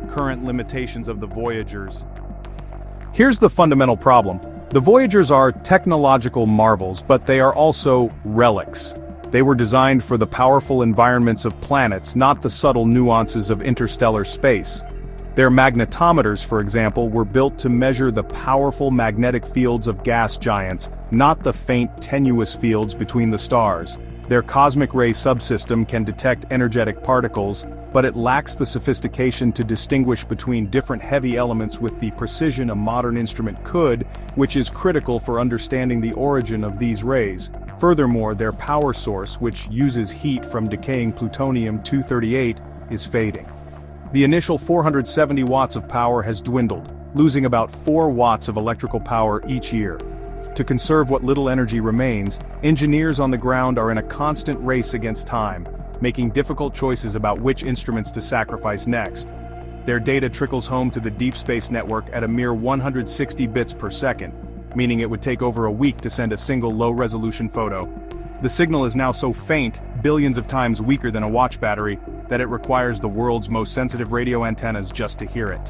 Current limitations of the Voyagers. Here's the fundamental problem. The Voyagers are technological marvels, but they are also relics. They were designed for the powerful environments of planets, not the subtle nuances of interstellar space. Their magnetometers, for example, were built to measure the powerful magnetic fields of gas giants, not the faint, tenuous fields between the stars. Their cosmic ray subsystem can detect energetic particles, but it lacks the sophistication to distinguish between different heavy elements with the precision a modern instrument could, which is critical for understanding the origin of these rays. Furthermore, their power source, which uses heat from decaying plutonium-238, is fading. The initial 470 watts of power has dwindled, losing about 4 watts of electrical power each year. To conserve what little energy remains, engineers on the ground are in a constant race against time, making difficult choices about which instruments to sacrifice next. Their data trickles home to the deep space network at a mere 160 bits per second, meaning it would take over a week to send a single low-resolution photo. The signal is now so faint, billions of times weaker than a watch battery, that it requires the world's most sensitive radio antennas just to hear it.